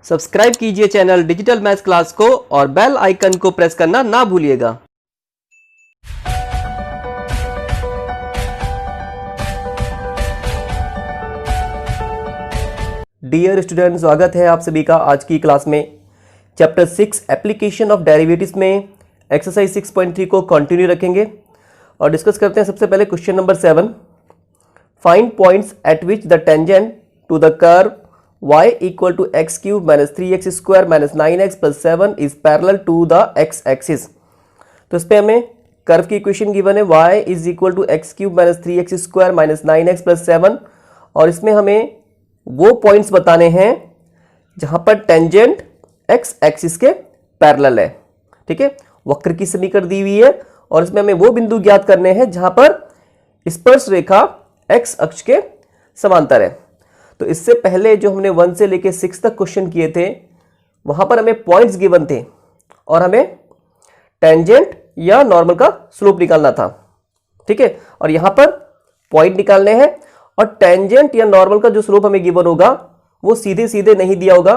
Subscribe कीजिए channel digital maths class को और बेल आइकन को प्रेस करना ना भूलिएगा। डियर स्टूडेंट, स्वागत है आप सभी का आज की क्लास में। चैप्टर 6 एप्लीकेशन ऑफ डेरिवेटिव्स में एक्सरसाइज 6.3 को कंटिन्यू रखेंगे और डिस्कस करते हैं। सबसे पहले question number 7, find points at which the tangent to the curve y equal to x cube minus 3x square minus 9x plus 7 is parallel to the x axis। तो इस पे हमें कर्व की इक्वेशन गिवन है y is equal to x cube minus 3x square minus 9x plus 7 और इसमें हमें वो पॉइंट्स बताने हैं जहां पर टेंजेंट x एक्सिस के पैरेलल है। ठीक है, वक्र की समीकरण दी हुई है और इसमें हमें वो बिंदु ज्ञात करने हैं जहां पर स्पर्श रेखा x अक्ष के समांतर है। तो इससे पहले जो हमने 1 से लेके 6 तक क्वेश्चन किए थे वहां पर हमें पॉइंट्स गिवन थे और हमें टेंजेंट या नॉर्मल का स्लोप निकालना था। ठीक है, और यहां पर पॉइंट निकालने हैं और टेंजेंट या नॉर्मल का जो स्लोप हमें गिवन होगा वो सीधे सीधे नहीं दिया होगा,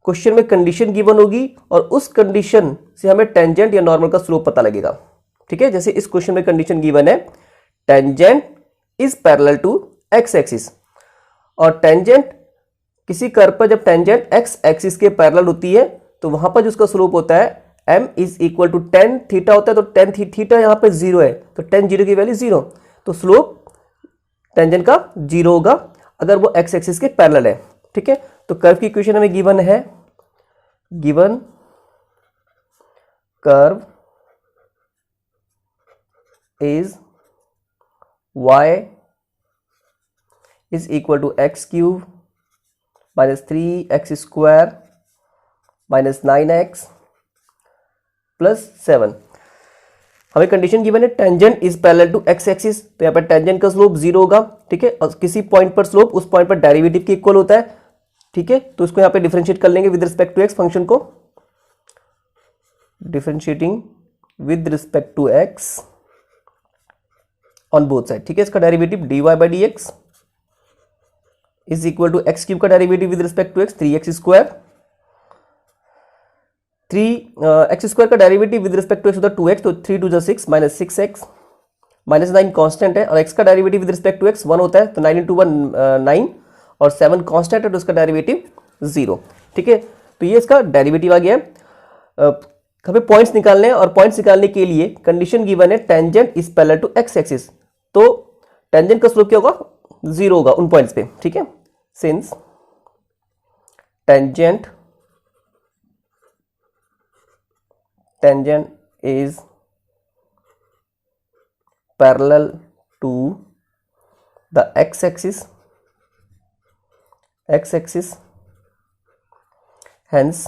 क्वेश्चन में कंडीशन गिवन होगी और उस कंडीशन से हमें टेंजेंट या नॉर्मल का स्लोप पता लगेगा। ठीक है, जैसे इस क्वेश्चन में कंडीशन गिवन है tangent is parallel to x axis और टेंजेंट किसी कर्व पर जब टेंजेंट एक्स एक्सिस के पैरेलल होती है तो वहां पर जो उसका स्लोप होता है m is equal to tan theta होता है। तो टेन थीटा यहाँ पे 0 है तो टेन जीरो की वैल्यू 0, तो स्लोप टेंजेंट का 0 होगा अगर वो एक्स एक्सिस के पैरेलल है। ठीक है, तो कर्व की इक्वेशन हमें गिवन है, given curve is y is equal to x cube minus 3x square minus 9x plus 7। हमें कंडीशन गिवन है tangent is parallel to x axis, तो यहाँ पर टेंजेंट का स्लोप 0 होगा। ठीक है, और किसी पॉइंट पर स्लोप उस पॉइंट पर डेरिवेटिव के इक्वल होता है। ठीक है, तो इसको यहाँ पे डिफरेंशिएट कर लेंगे with respect to x, function को differentiating with respect to x on both side. ठीक है, इसका derivative dy by d x is equal to x cube का derivative with respect to x 3x square, 3x square का derivative with respect to x होता है 2x, तो 3 2 6 minus 6x minus 9 constant है और x का derivative with respect to x 1 होता है, तो 9 इंटू 1 9 और 7 कांस्टेंट है तो उसका डेरिवेटिव 0। ठीक है, तो ये इसका डेरिवेटिव आ गया है। हमें पॉइंट्स निकालने हैं और पॉइंट्स निकालने के लिए कंडीशन गिवन है tangent is parallel to x axis, तो टेंजेंट का स्लोप क्या होगा 0 होगा उन पॉइंट्स पे। ठीक है, since tangent is parallel to the x axis, hence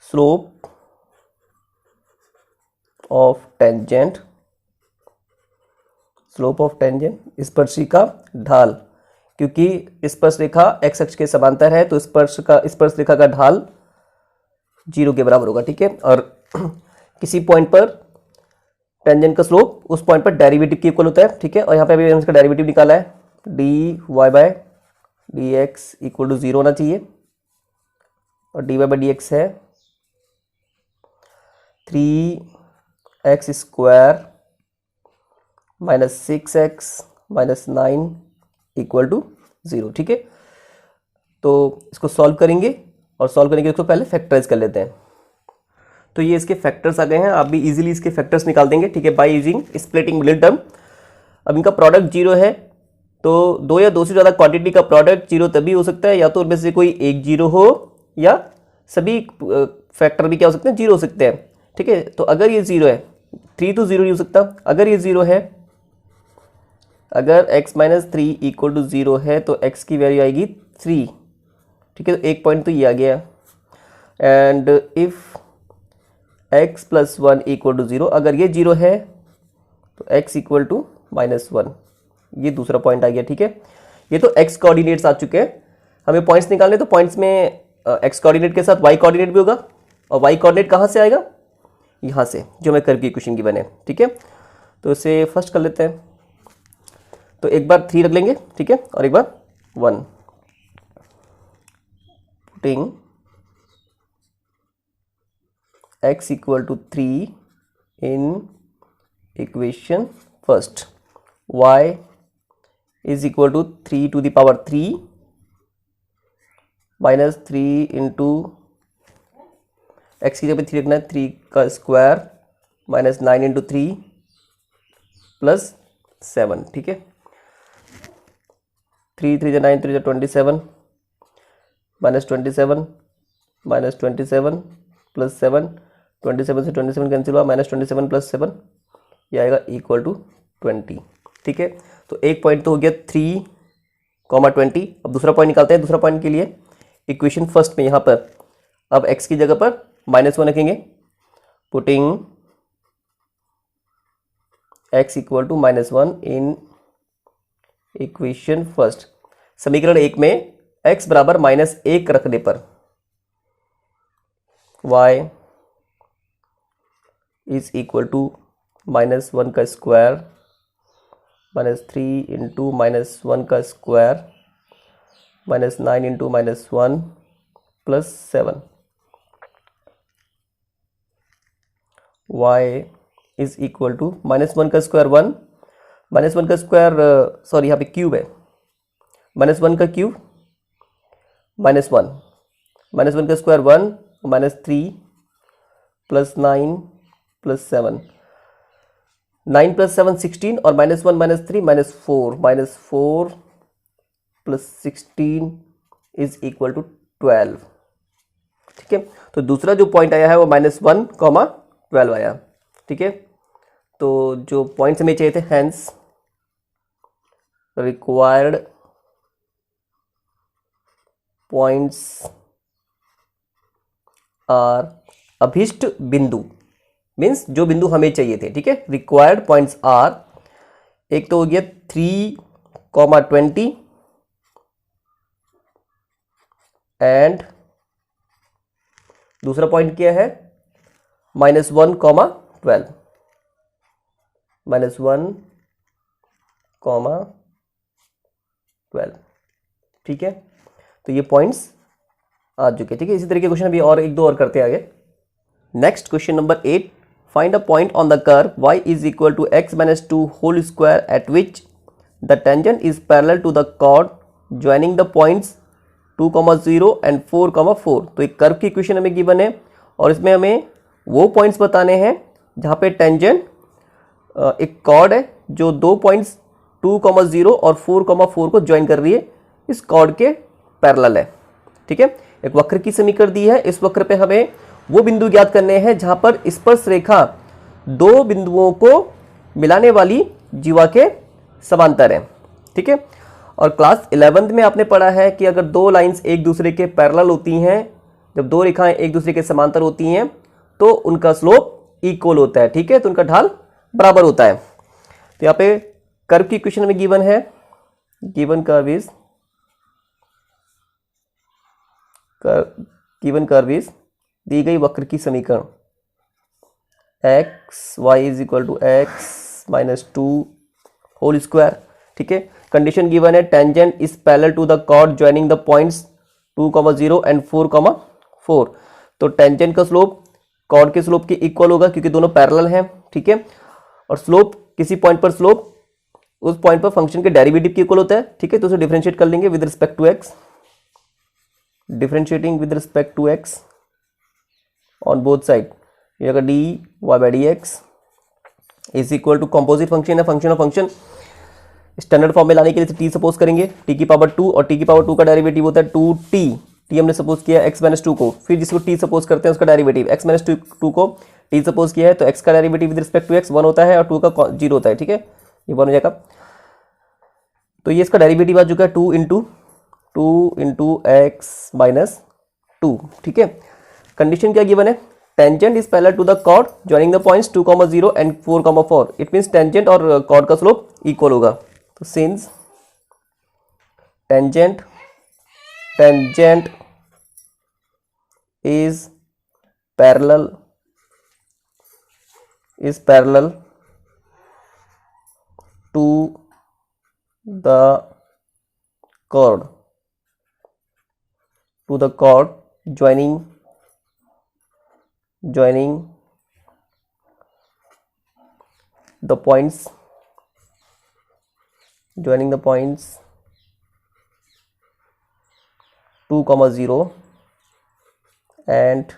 slope of tangent स्पर्शिका ढाल, क्योंकि स्पर्श रेखा x अक्ष के समांतर है तो स्पर्श रेखा का ढाल 0 के बराबर होगा। ठीक है, और किसी पॉइंट पर टेंजेंट का स्लोप उस पॉइंट पर डेरिवेटिव के इक्वल होता है। ठीक है, और यहाँ पे अभी इसका डेरिवेटिव निकाला है dy by d x equal to 0 होना चाहिए और dy बाई डी एक्स है 3x square minus 6x minus 9 equal to 0। ठीक है, तो इसको सॉल्व करेंगे और सॉल्व करने के इसको पहले फैक्टराइज कर लेते हैं। तो ये इसके फैक्टर्स आ गए हैं, आप भी इजीली इसके फैक्टर्स निकाल देंगे। ठीक है, by using splitting middle term. अब इनका प्रोडक्ट 0 है तो 2 या 2 से ज़्यादा क्वांटिटी का प्रोडक्ट 0 तभी हो सकता है या तो उनमें से कोई एक 0 हो या सभी फैक्टर भी क्या हो सकते हैं 0 हो सकते हैं। ठीक है, तो अगर ये 0 है 3 तो 0 नहीं हो सकता। अगर ये 0 है, अगर x माइनस 3 इक्वल टू 0 है तो x की वैल्यू आएगी 3। ठीक है, तो एक पॉइंट तो ये आ गया and if x plus 1 equal to 0, अगर ये 0 है तो x इक्वल टू माइनस 1, ये दूसरा पॉइंट आ गया। ठीक है, ये तो x कोऑर्डिनेट्स आ चुके हैं। हमें पॉइंट्स निकालने, तो पॉइंट्स में x कोऑर्डिनेट के साथ y कोऑर्डिनेट भी होगा और y कोऑर्डिनेट कहाँ से आएगा, यहाँ से जो हमें कर्व की इक्वेशन की बने। ठीक है, तो इसे फर्स्ट कर लेते हैं। तो एक बार 3 रख लेंगे। ठीक है, और एक बार 1। putting x equal to 3 in equation first, y is equal to 3 to the power 3 minus 3 into x की जगह 3 रखना है, 3 का स्क्वायर माइनस 9 इंटू 3 प्लस 7, ठीक है। 3 3 जा 9 3 जा 27 माइनस 27 माइनस 27 प्लस 7, 27 से 27 कैंसिल हुआ, माइनस 27 प्लस 7, ये आएगा इक्वल टू 20, ठीक है। तो एक पॉइंट तो हो गया 3,20। अब दूसरा पॉइंट निकालते हैं। दूसरा पॉइंट के लिए इक्वेशन फर्स्ट में यहाँ पर अब x की जगह पर -1 रखेंगे, putting x equal to -1 in equation first. समीकरण 1 में x बराबर -1 रखने पर y इज इक्वल टू -1 का स्क्वायर माइनस 3 इंटू -1 का square minus 9 into -1 plus 7, y is equal to -1 का स्क्वायर 1, -1 का स्क्वायर सॉरी यहाँ पे क्यूब है, -1 का क्यूब -1, -1 का स्क्वायर 1 -3 प्लस 9 प्लस 7, 9 प्लस 7 16 और -1 -3 -4 प्लस 16 इज इक्वल टू 12, ठीक है। तो दूसरा जो पॉइंट आया है वो -1, 12 आया, ठीक है। तो जो पॉइंट्स हमें चाहिए थे, हैंस रिक्वायर्ड पॉइंट्स आर, अभीष्ट बिंदु मीन्स जो बिंदु हमें चाहिए थे, ठीक है। रिक्वायर्ड पॉइंट्स आर, एक तो हो गया 3,20 एंड दूसरा पॉइंट क्या है -1, 12, -1, 12, ठीक है। तो ये पॉइंट्स आ चुके, ठीक है। इसी तरीके क्वेश्चन अभी और एक दो और करते हैं आगे। Next question number 8, find a point on the curve y is equal to x minus 2 whole square at which the tangent is parallel to the chord joining the points 2,0 and 4,4। तो एक कर्व की equation हमें given है और इसमें हमें वो points बताने हैं जहाँ पे टेंजेंट एक कॉर्ड है जो दो पॉइंट्स 2,0 और 4,4 को ज्वाइन कर रही है, इस कॉर्ड के पैरेलल है, ठीक है। एक वक्र की समीकरण दी है, इस वक्र पे हमें वो बिंदु ज्ञात करने हैं जहां पर स्पर्श रेखा दो बिंदुओं को मिलाने वाली जीवा के समांतर है, ठीक है। और क्लास 11th में आपने पढ़ा है कि अगर दो लाइंस एक दूसरे के पैरेलल होती हैं, जब दो रेखाएं एक दूसरे के समांतर होती हैं तो उनका स्लोप इक्वल होता है, ठीक है। तो उनका ढाल बराबर होता है। तो यहाँ पे कर्व की इक्वेशन में गिवन है, गिवन कर्व इज दी गई वक्र की समीकरण x y is equal to x minus 2 whole square, ठीक है। कंडीशन गिवन है, tangent is parallel to the chord joining the points 2,0 and 4,4। तो टेंजेंट का स्लोप कॉर्ड के स्लोप के इक्वल होगा क्योंकि दोनों पैरेलल हैं, ठीक है। और स्लोप किसी पॉइंट पर स्लोप उस पॉइंट पर फंक्शन के डेरिवेटिव के इक्वल होता है, ठीक है। तो उसे डिफरेंशिएट कर लेंगे with respect to x, differentiating with respect to x on both side, ये अगर d y by d x is equal to composite function है, function of function standard form में लाने के लिए टी सपोज करेंगे, टी की पावर 2 और टी की पावर 2 का डेरिवेटिव होता है 2t, टी हमने सपोज किया x माइनस 2 को, फिर जिसको t सपोज करते हैं उसका डेरिवेटिव x माइनस 2 को t सपोज किया है तो x का derivative with respect to x 1 होता है और 2 का 0 होता है, ठीक है। ये 1 हो जाएगा। तो ये इसका डेरिवेटिव आ चुका है 2 इंटू x माइनस 2, ठीक है। कंडीशन क्या गिवन है, tangent is parallel to the chord joining the points 2,0 and 4,4। It means tangent और कॉर्ड का स्लोप इक्वल होगा। तो since tangent is parallel to the chord to the chord joining the points 2, 0 and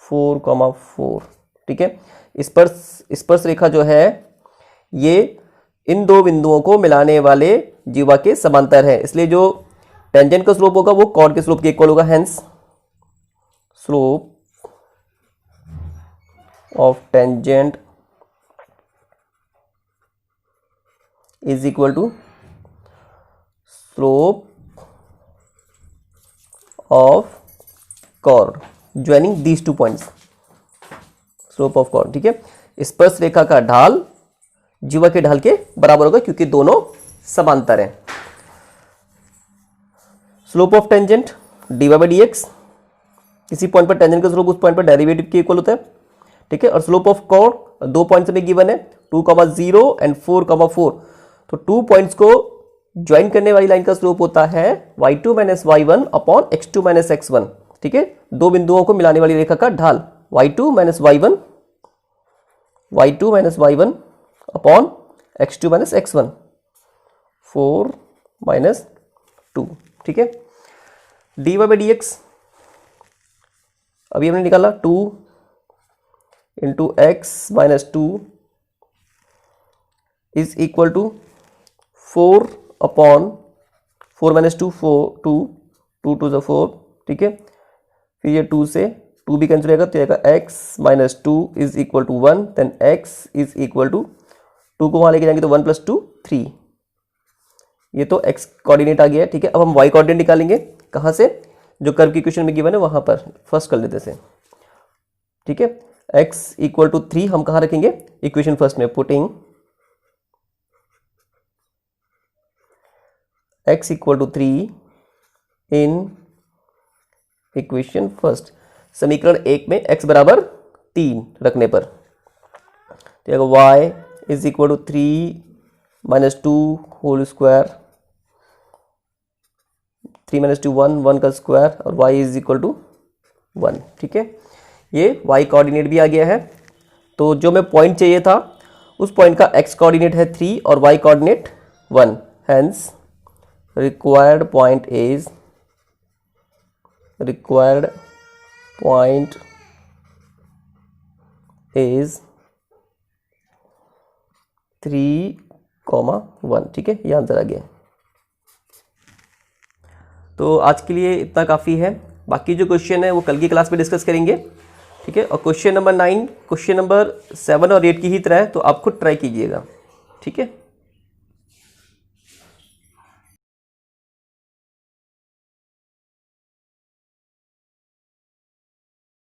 4, 4। ठीक है, स्पर्श रेखा जो है ये इन दो बिंदुओं को मिलाने वाले जीवा के समांतर है, इसलिए जो टेंजेंट का स्लोप होगा वो कॉर्ड के स्लोप के इक्वल होगा। Hence slope of tangent is equal to slope of chord joining these 2 points, slope of chord. ठीक है, स्पर्श रेखा का ढाल जीवा के ढाल के बराबर होगा क्योंकि दोनों समांतर हैं। Slope of tangent dy by d x, किसी पॉइंट पर टेंजेंट का स्लोप उस पॉइंट पर डेरिवेटिव के इक्वल होता है। ठीक है, और स्लोप ऑफ कॉर्ड 2 पॉइंट्स में गिवन है 2, 0 एंड 4, 4। तो 2 पॉइंट्स को ज्वाइन करने वाली लाइन का स्लोप होता है y2 minus y1 upon x2 minus x1। ठीक है, दो बिंदुओं को मिलाने वाली रेखा का ढाल y2 minus y1 upon x2 minus x1, 4 minus 2। ठीक है, dy बाई डी एक्स अभी हमने निकाला 2 into x minus 2 is equal to 4 upon 4 minus 2, 2 2 4। ठीक है, फिर ये 2 से 2 भी कैंसिल होगा तो आएगा x minus 2 is equal to 1, then x is equal to 2 को वहां लेके जाएंगे तो 1 प्लस 2 3। ये तो x कोऑर्डिनेट आ गया है। ठीक है, अब हम y कोऑर्डिनेट निकालेंगे कहाँ से, जो कर्व की इक्वेशन में गिवन है वहां पर फर्स्ट कर लेते हैं। ठीक है, x इक्वल टू 3 हम कहाँ रखेंगे, इक्वेशन फर्स्ट में, putting x equal to 3 in equation first. समीकरण 1 में x बराबर 3 रखने पर तो y is equal to 3 minus 2 whole square, 3 minus 2 1 का स्क्वायर, और y इज इक्वल टू 1। ठीक है, ये y कोऑर्डिनेट भी आ गया है। तो जो मैं पॉइंट चाहिए था उस पॉइंट का x कोऑर्डिनेट है 3 और y coordinate 1। Hence required point is 3, 1। ठीक है, ये आंसर आ गया। तो आज के लिए इतना काफ़ी है, बाकी जो क्वेश्चन है वो कल की क्लास में डिस्कस करेंगे। ठीक है, और क्वेश्चन नंबर 9 क्वेश्चन नंबर 7 और 8 की ही तरह है, तो आप खुद ट्राई कीजिएगा। ठीक है।